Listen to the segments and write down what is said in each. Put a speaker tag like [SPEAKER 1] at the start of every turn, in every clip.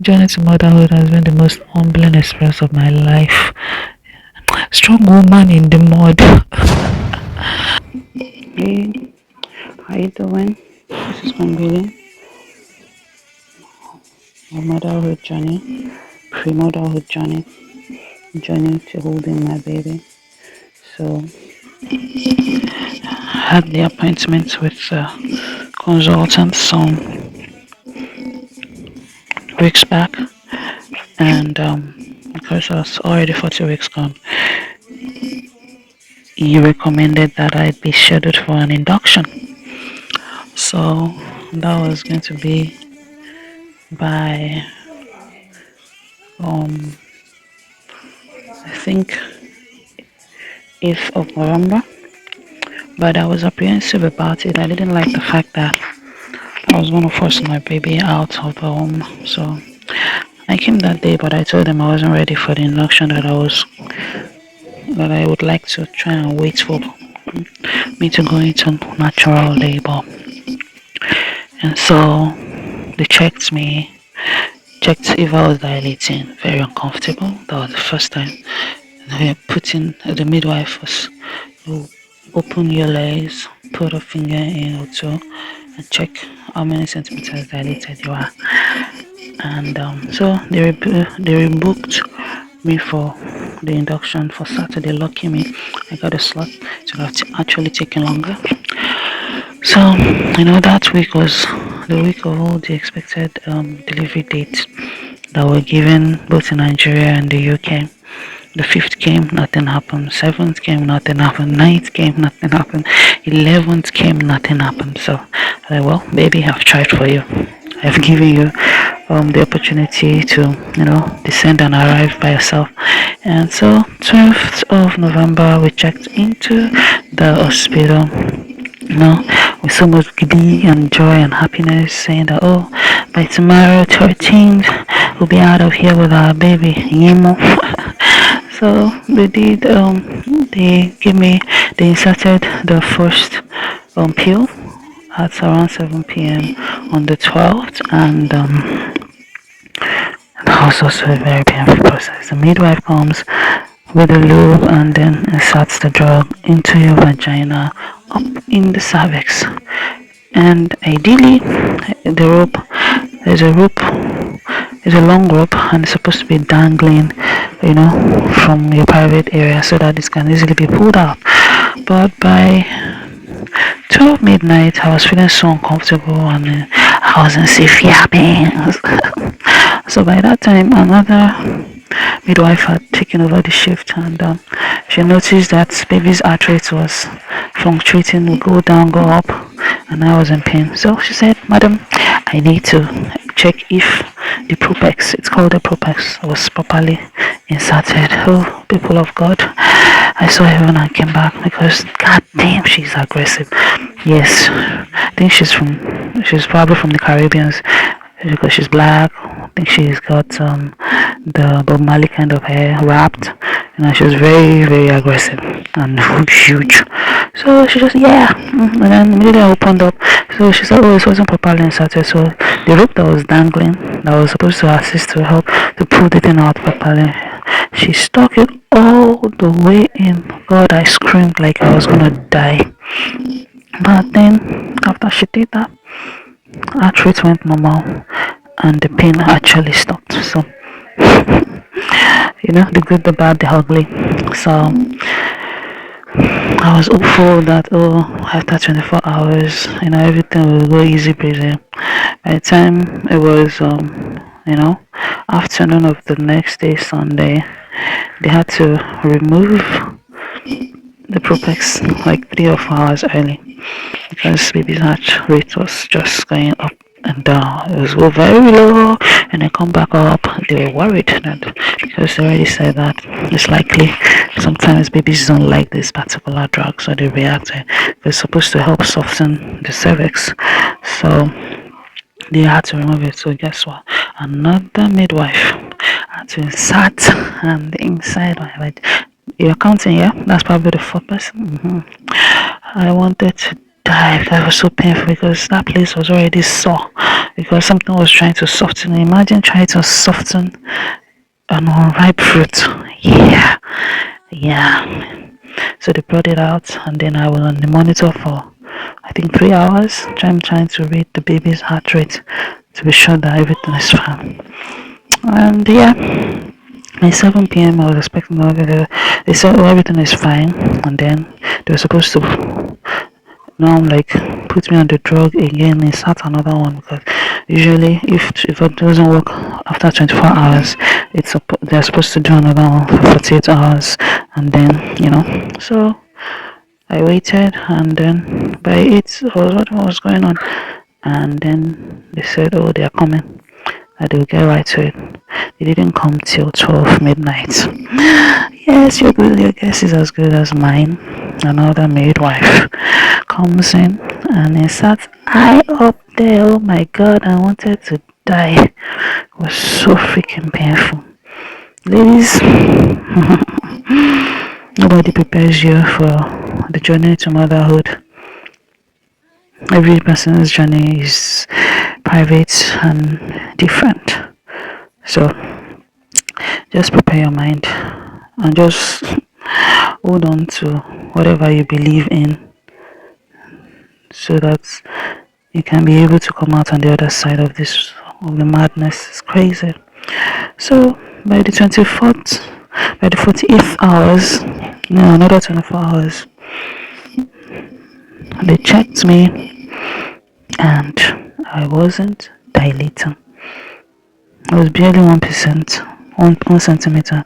[SPEAKER 1] Journey to motherhood has been the most humbling experience of my life. Strong woman in the mud.
[SPEAKER 2] Hey, how you doing? This is Mangili, a motherhood journey, pre-motherhood journey to holding my baby. So, had the appointment with the consultant some weeks back, and because I was already 40 weeks gone, he recommended that I be scheduled for an induction. So that was going to be by um I think 8th of November. But I was apprehensive about it. I didn't like the fact that I was going to force my baby out of the home. So I came that day, but I told them I wasn't ready for the induction. That I would like to try and wait for me to go into natural labor. And so they checked if I was dilating. Very uncomfortable. That was the first time. They putting the midwife was you open your legs, put a finger in or two, and check how many centimeters dilated you are. And so they rebooked me for the induction for Saturday. Lucky me, I got a slot. So it's actually taken longer. So that week was the week of all the expected delivery dates that were given both in Nigeria and the UK. The fifth came, nothing happened. Seventh came, nothing happened. Ninth came, nothing happened. 11th came, nothing happened. So, well, baby, I've tried for you. I've given you the opportunity to, descend and arrive by yourself. And so, 12th of November, we checked into the hospital. With so much glee and joy and happiness, saying that, oh, by tomorrow, 13th, we'll be out of here with our baby, Yemo. So they did. They inserted the first pill at around 7 p.m. on the 12th, and that was also a very painful process. The midwife comes with a lube and then inserts the drug into your vagina up in the cervix. And ideally, the rope there's a rope, it's a long rope, and it's supposed to be dangling, from your private area so that it can easily be pulled out. But by 12 midnight, I was feeling so uncomfortable and I was in severe pain. So by that time, another midwife had taken over the shift, and she noticed that baby's heart rate was fluctuating, would go down, go up, and I was in pain. So she said, Madam, I need to check if the propex, it's called the propex, was properly inserted. Oh, people of God, I saw heaven and came back because god damn, she's aggressive. Yes, I think she's probably from the Caribbean because she's black. I think she's got the Bob Marley kind of hair wrapped. She was very, very aggressive and huge. So she just, yeah. And then immediately I opened up. So she said, oh, it wasn't properly inserted. So the rope that was dangling, that was supposed to assist to help to pull the thing out properly, she stuck it all the way in. God, I screamed like I was gonna die. But then, after she did that, heart rate went normal and the pain actually stopped. So, the good, the bad, the ugly. So, I was hopeful that, after 24 hours, everything will go easy breezy. By the time it was, afternoon of the next day, Sunday, they had to remove the Propex like 3 or 4 hours early because baby's heart rate was just going up and down. It was go very low and then come back up. They were worried that because they already said that it's likely sometimes babies don't like this particular drug, so they react to it. It's supposed to help soften the cervix. So they had to remove it. So guess what? Another midwife had to insert and the inside my head. You're counting, yeah? That's probably the fourth person. I wanted to die. That was so painful because that place was already sore because something was trying to soften it. Imagine trying to soften an unripe fruit. Yeah, yeah. So they brought it out, and then I was on the monitor for I think 3 hours, trying to read the baby's heart rate to be sure that everything is fine. And yeah, at 7 p.m. I was expecting they said, oh, everything is fine, and then they were supposed to now like put me on the drug again and start another one because usually if it doesn't work after 24 hours, they're supposed to do another one for 48 hours, and then so I waited, and then by 8 I was wondering what was going on, and then they said, oh, they are coming, that they'll get right to it. They didn't come till 12 midnight. Yes, your guess is as good as mine. Another midwife comes in and it sat high up there. Oh my god, I wanted to die. It was so freaking painful. Ladies, nobody prepares you for the journey to motherhood. Every person's journey is private and different. So just prepare your mind and just hold on to whatever you believe in so that you can be able to come out on the other side of this of the madness. It's crazy. So by the 24th, by the 48th hours, no, another 24 hours, they checked me and I wasn't dilating. I was barely 1%, 1 centimeter.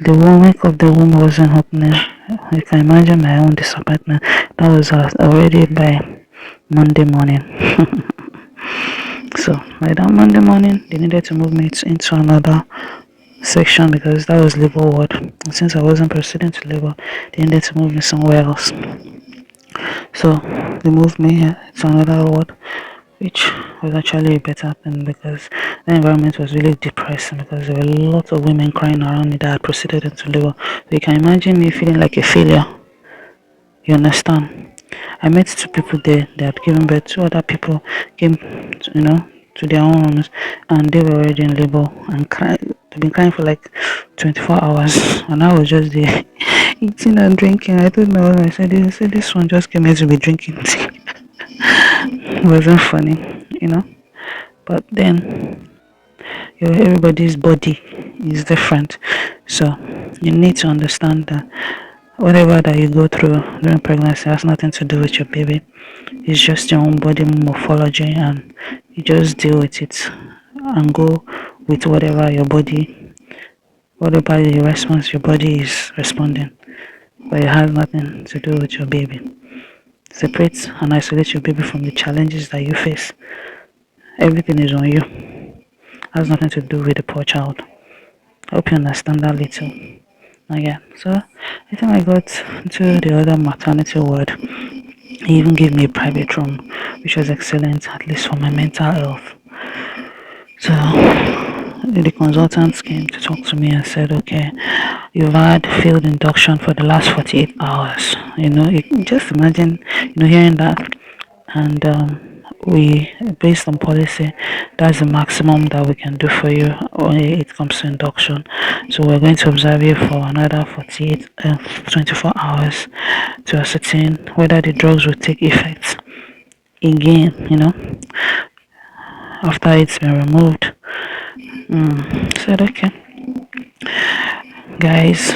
[SPEAKER 2] The wake of the womb wasn't opening. You can imagine my own disappointment. That was already by Monday morning. So by that Monday morning, they needed to move me into another section because that was labor ward. And since I wasn't proceeding to labor, they needed to move me somewhere else. So they moved me to another ward, which was actually a better thing because the environment was really depressing because there were lots of women crying around me that had proceeded into labor. So you can imagine me feeling like a failure. You understand? I met two people there that had given birth. Two other people came, to their own rooms, and they were already in labor and crying. They've been crying for like 24 hours, and I was just there eating and drinking. I don't know. I said, this one just came here to be drinking tea. It wasn't funny, But then everybody's body is different, so you need to understand that whatever that you go through during pregnancy has nothing to do with your baby. It's just your own body morphology, and you just deal with it and go with whatever the response your body is responding, but it has nothing to do with your baby. Separate and isolate your baby from the challenges that you face. Everything is on you. Has nothing to do with the poor child. I hope you understand that little. Yeah, so I think I got to the other maternity ward. He even gave me a private room, which was excellent, at least for my mental health. So the consultants came to talk to me and said, okay, you've had field induction for the last 48 hours. Just imagine, hearing that. And we, based on policy, that's the maximum that we can do for you when it comes to induction. So we're going to observe you for another 24 hours to ascertain whether the drugs will take effect again, after it's been removed. Said, okay, guys,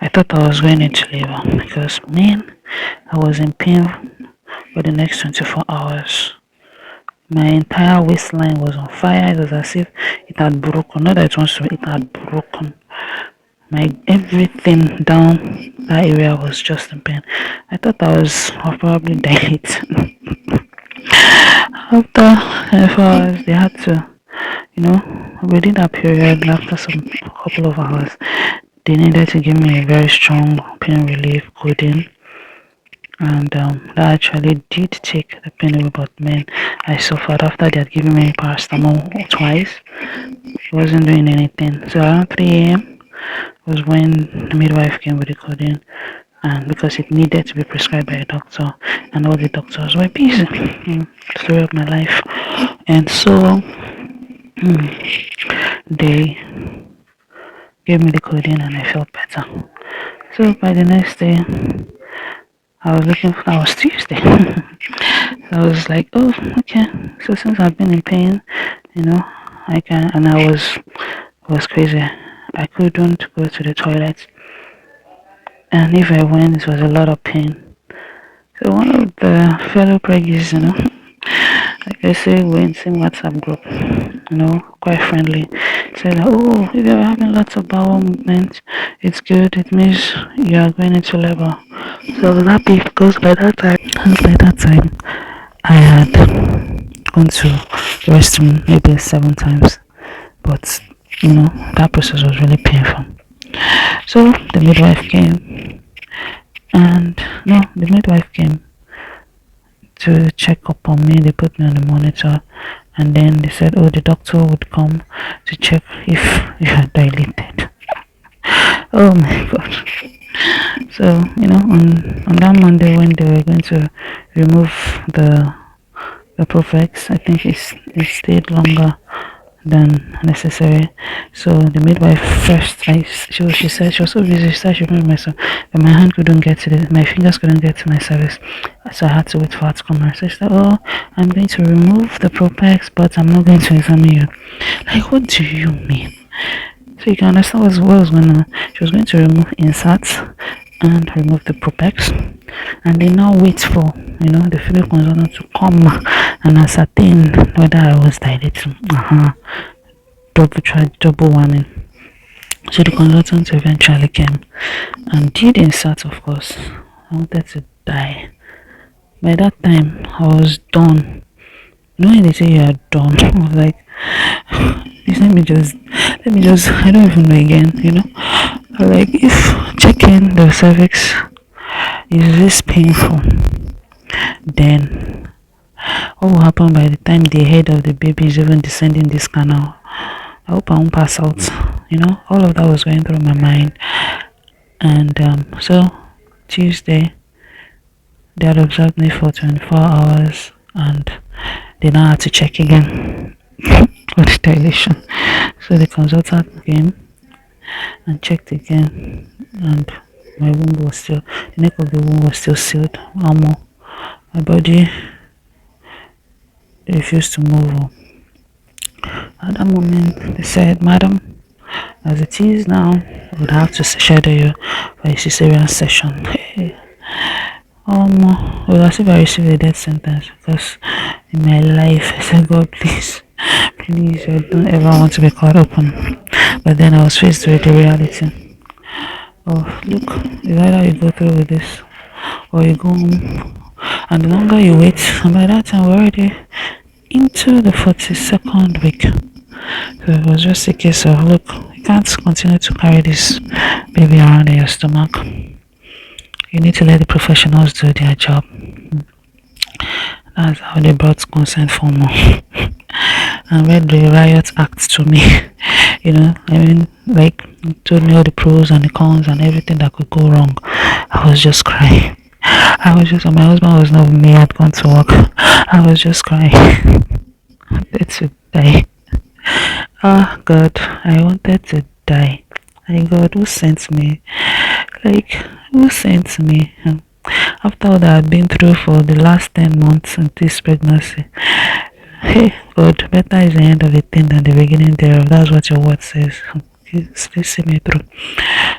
[SPEAKER 2] I thought I was going into labor because, man, I was in pain for the next 24 hours. My entire waistline was on fire. It was as if it had broken. Not that it had broken. My everything down that area was just in pain. I thought I was probably dilated. After 24 hours, they had to, within that period, after some couple of hours, they needed to give me a very strong pain relief codeine, and that actually did take the pain away. But man, I suffered after they had given me paracetamol twice. It wasn't doing anything. So around 3 a.m. was when the midwife came with the codeine, and because it needed to be prescribed by a doctor, and all the doctors were busy. Story of my life. And so they gave me the codeine and I felt better. So by the next day, I was Tuesday. I was like, oh, okay. So since I've been in pain, you know, I can, and was crazy. I couldn't go to the toilet, and if I went, it was a lot of pain. So one of the fellow preggies, like I say, we're in same WhatsApp group, quite friendly. Said, oh, if you're having lots of bowel movement, it's good. It means you are going into labor. So I was happy because by that time, I had gone to the restroom maybe 7 times, but that process was really painful. So the midwife came, and no, the midwife came to check up on me. They put me on the monitor, and then they said, oh, the doctor would come to check if you are dilated. Oh my god. So, on that Monday when they were going to remove the Profex, I think it stayed longer than necessary. So the midwife first, she said she was so busy. She said she remembered myself, but my hand couldn't get to my fingers couldn't get to my cervix, so I had to wait for her to come around. So she said, "Oh, I'm going to remove the Propex, but I'm not going to examine you." Like, what do you mean? So you can understand what was going on. She was going to remove inserts and remove the Propex, and they now wait for the female consultant to come and ascertain whether I was dilating. Double whammy. So the consultant eventually came and did insert, of course. I wanted to die. By that time, I was done. When they say you are done, I was like, let me just, I don't even know again. Like, if checking the cervix is this painful, then what will happen by the time the head of the baby is even descending this canal? I hope I won't pass out. All of that was going through my mind. And so Tuesday, they had observed me for 24 hours, and they now had to check again for the dilation. So the consultant came and checked again, and my womb was still, the neck of the womb was still sealed. My body refused to move. At that moment, they said, "Madam, as it is now, I would have to schedule you for a cesarean session." Hey. It was as if I received a death sentence, because in my life I said, God, please, please, I don't ever want to be caught open. But then I was faced with the reality. Oh, look, it's either you go through with this or you go home. And the longer you wait, and by that time we're already into the 42nd week. So it was just a case of, look, you can't continue to carry this baby around in your stomach. You need to let the professionals do their job. That's how they brought consent form and read the riot act to me. Like, told me all the pros and the cons and everything that could go wrong. I was just crying. My husband was not with me, I had gone to work. I was just crying. I wanted to die. Oh God, I wanted to die. My God, who sent me? Like, who sent me? After all that I've been through for the last 10 months in this pregnancy. Hey, God, better is the end of the thing than the beginning thereof. That's what your word says. Please see me through.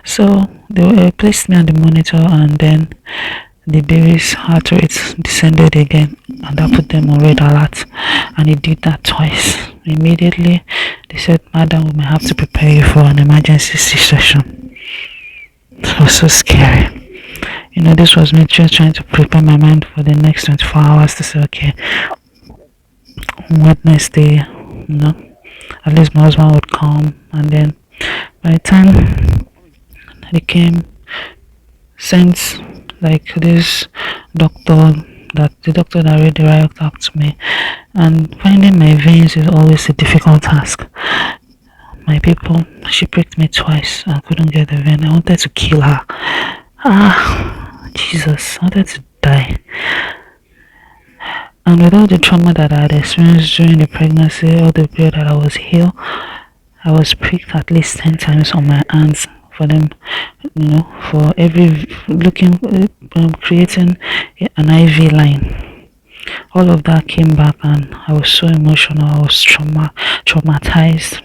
[SPEAKER 2] So, they placed me on the monitor, and then the baby's heart rate descended again, and that put them on red alert, and it did that twice. Immediately, they said, "Madam, we may have to prepare you for an emergency C-section." It was so scary. This was me just trying to prepare my mind for the next 24 hours to say, okay, Wednesday, at least my husband would come, and then by the time they came, sent like this the doctor that read the riot act to me, and finding my veins is always a difficult task. My people, she pricked me twice and couldn't get the vein. I wanted to kill her.
[SPEAKER 1] Jesus, I wanted to die. And with all the trauma that I had experienced during the pregnancy, all the period that I was here, I was pricked at least 10 times on my hands for them, for every looking, creating an IV line. All of that came back, and I was so emotional. I was traumatized.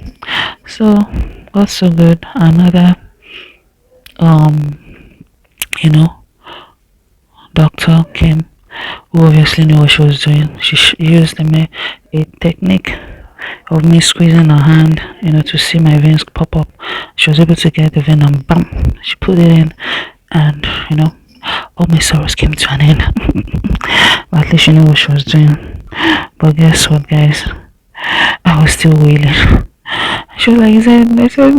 [SPEAKER 1] So, God's so good. Another, um, you know, doctor came who obviously knew what she was doing. She used a technique of me squeezing her hand, to see my veins pop up. She was able to get the vein and bam, she put it in, and all my sorrows came to an end. But at least she knew what she was doing. But guess what, guys? I was still wailing. She was like, I said,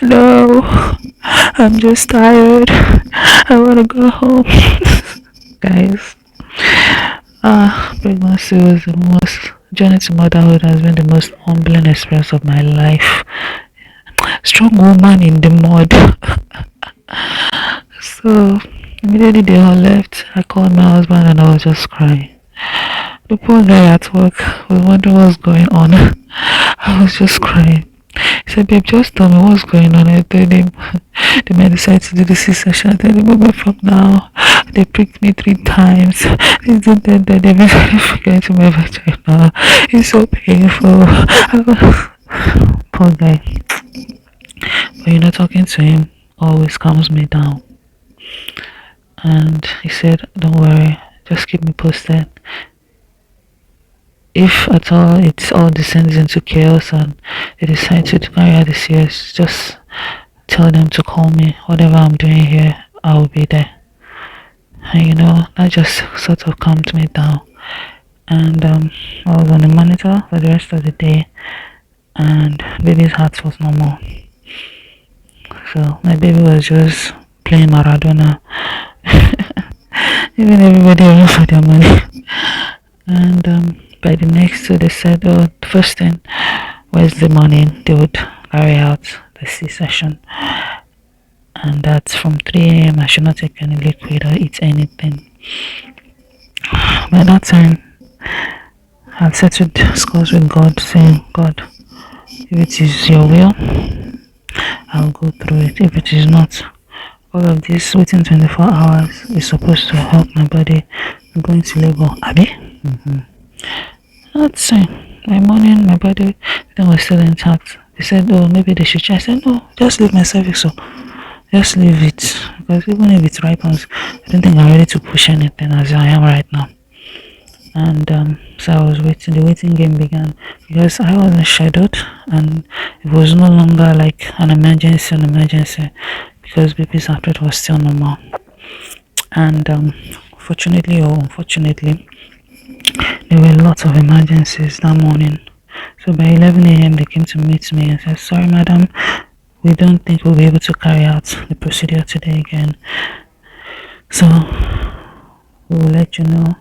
[SPEAKER 1] no, I'm just tired. I want to go home. Guys, pregnancy was the most, journey to motherhood has been the most humbling experience of my life. Strong woman in the mud. So, immediately they all left, I called my husband and I was just crying. The poor guy at work was wondering what's going on. I was just crying. He said, babe, just tell me what's going on. I told him they might decide to do the C-section. I told him, from now, they pricked me 3 times. They basically get into my vagina. It's so painful. Poor guy. But talking to him always calms me down. And he said, don't worry, just keep me posted. If at all it all descends into chaos and they decide to carry out the CS, just tell them to call me. Whatever I'm doing here, I will be there. And that just sort of calmed me down. And I was on the monitor for the rest of the day, and baby's heart was normal. So my baby was just playing Maradona. Even everybody ran for their money. And by the next, so they said, first thing Wednesday morning they would carry out the C-section, and that's from 3 a.m. I should not take any liquid or eat anything. By that time, I've settled scores with God, saying, God, if it is your will, I'll go through it. If it is not, all of this waiting 24 hours is supposed to help my body go into labor. Abi? That's it. My morning, my body, everything was still intact. They said, maybe they should check. I said, no, just leave my cervix. So just leave it. Because even if it ripens, I don't think I'm ready to push anything as I am right now. And so I was waiting. The waiting game began because I wasn't scheduled, and it was no longer like an emergency because baby's heart rate was still normal. And fortunately or unfortunately, there were lots of emergencies that morning. So by 11 a.m. they came to meet me and said, sorry madam, we don't think we'll be able to carry out the procedure today again. So we will let you know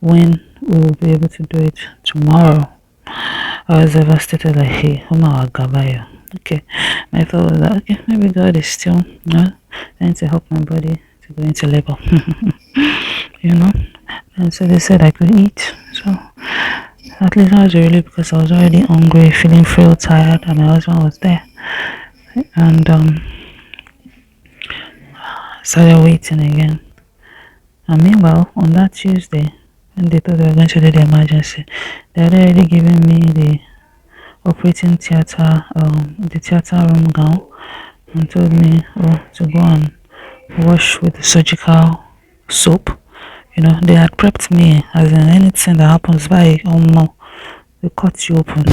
[SPEAKER 1] when we will be able to do it tomorrow. I was devastated, like, hey, okay. My thought was that, okay, maybe God is still trying to help my body to go into labor. And so they said I could eat. So at least I was relieved because I was already hungry, feeling real tired, and my husband was there. And started waiting again. And meanwhile, on that Tuesday, when they thought they were going to do the emergency, they had already given me the operating theater, the theater room gown, and told me to go and wash with the surgical soap. They had prepped me as in anything that happens by, they cut you open.